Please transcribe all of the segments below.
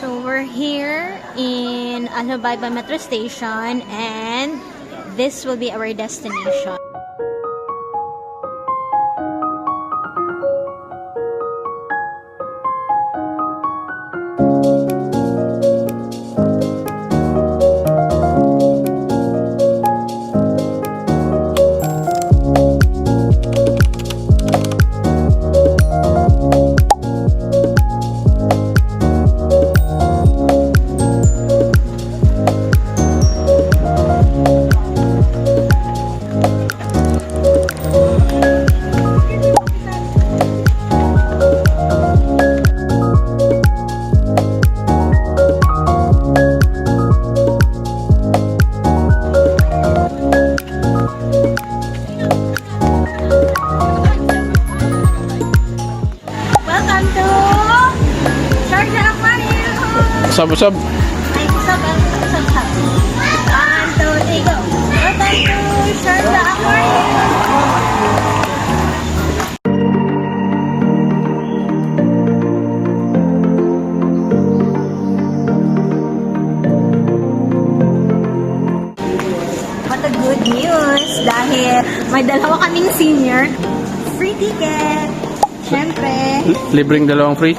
So we're here in Albayba Metro Station and this will be our destination. Usab-usab. Ay, usap. 1, 2, 3, go. Welcome to Sharjah Aquarium. What a good news! Dahil may dalawa kaming senior. Free ticket! Siyempre. Libreng dalawang free.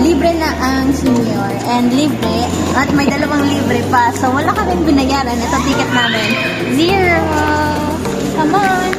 Libre na ang senior and libre at may dalawang libre pa. So wala kaming binayaran. Ito ticket namin. 0. Come on.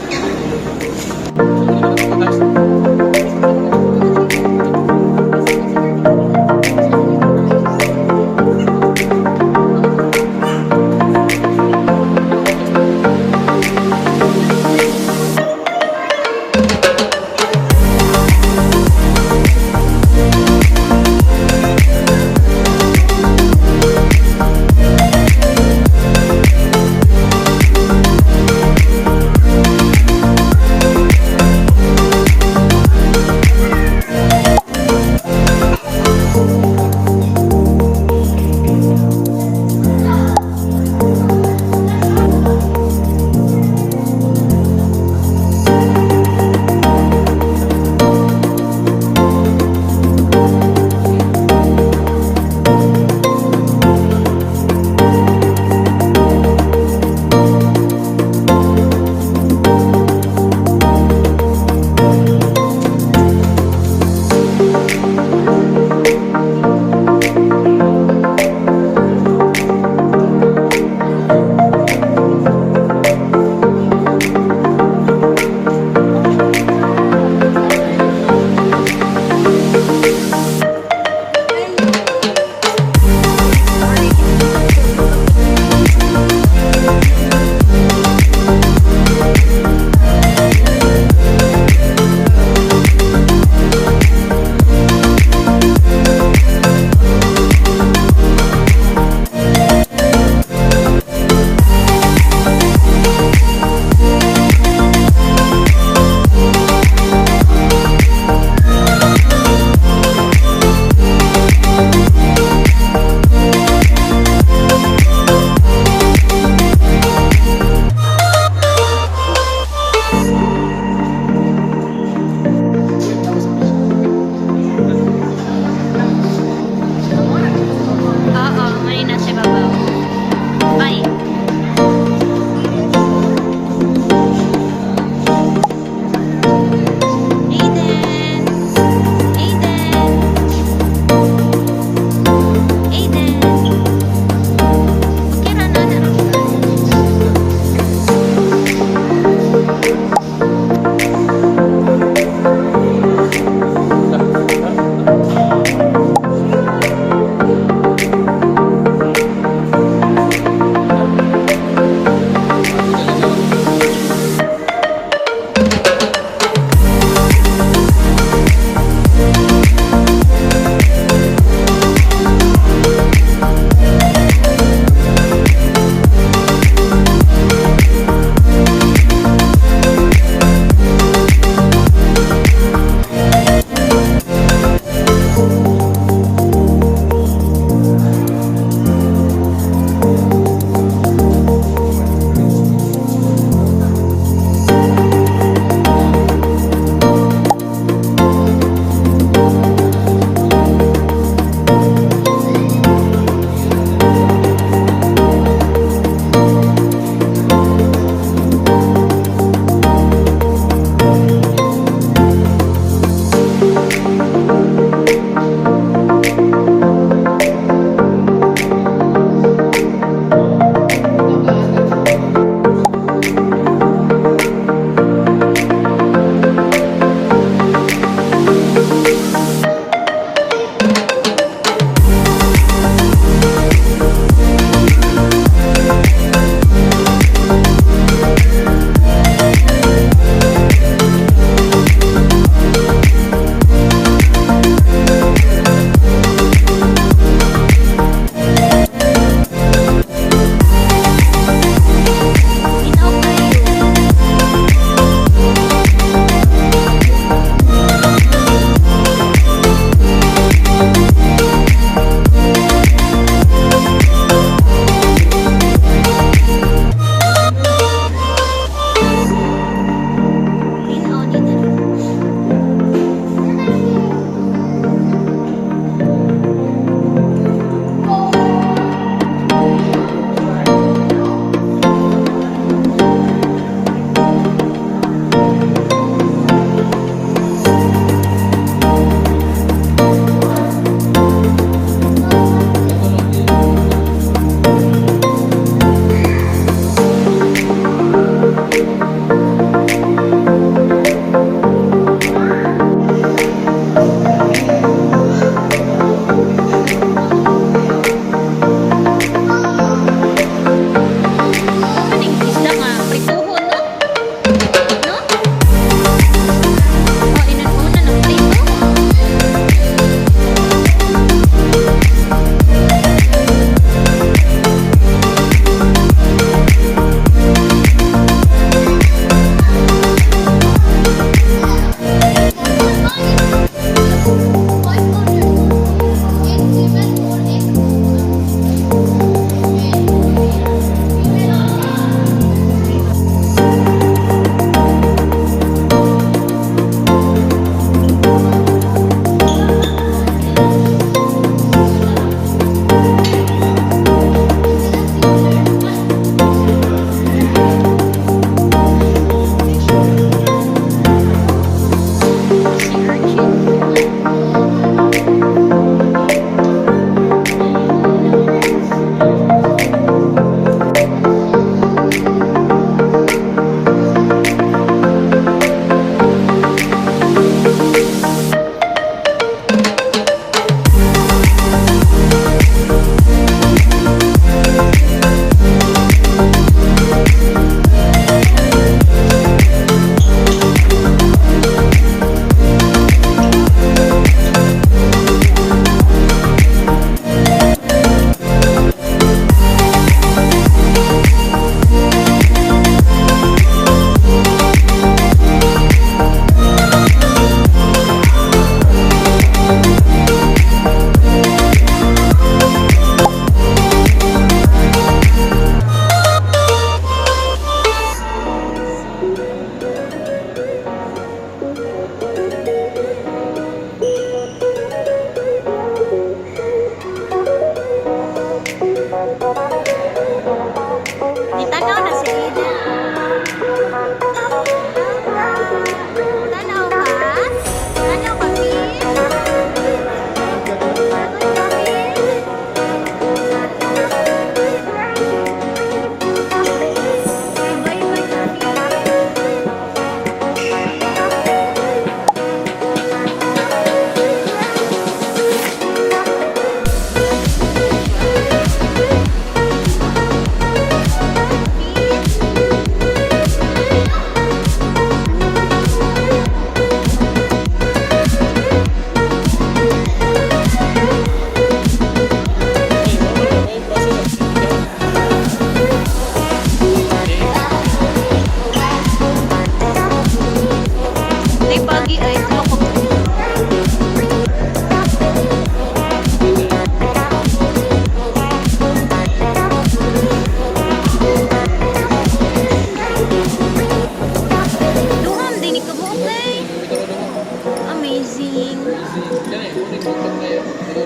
Ano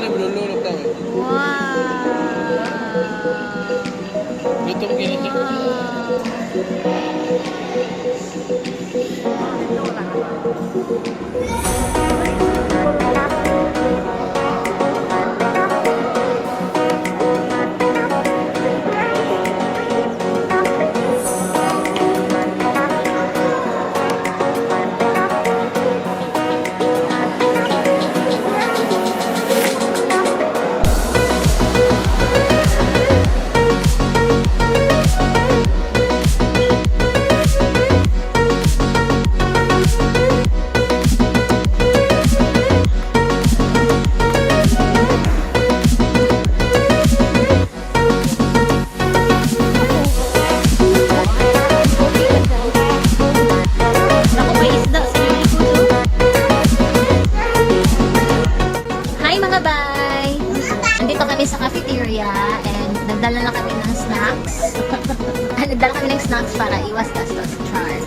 yung lululog daw eh? Wow! Lutong ginit. Naku, may isda sa Liliputo. Hi mga bay! Nandito kami sa cafeteria and nagdala na kami ng snacks. Nagdala kami ng snacks para iwas gastos. Char.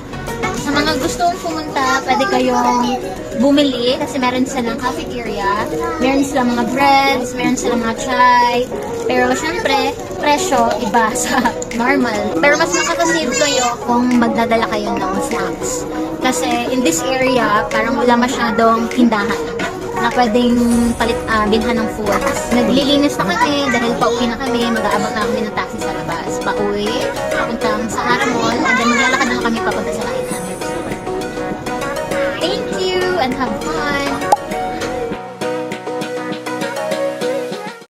Sa mga gustong pumunta, pwede kayong bumili kasi meron silang cafeteria. Meron silang mga breads, meron silang mga chai. Pero syempre, presyo iba sa normal. Pero mas makakasave kayo kung magdadala kayo ng snacks. Kasi in this area, parang wala masyadong tindahan na pwedeng bilhan ng foods. Naglilinis na kami dahil pauwi na kami, mag-aabot na kami ng taxi sa labas. Pauwi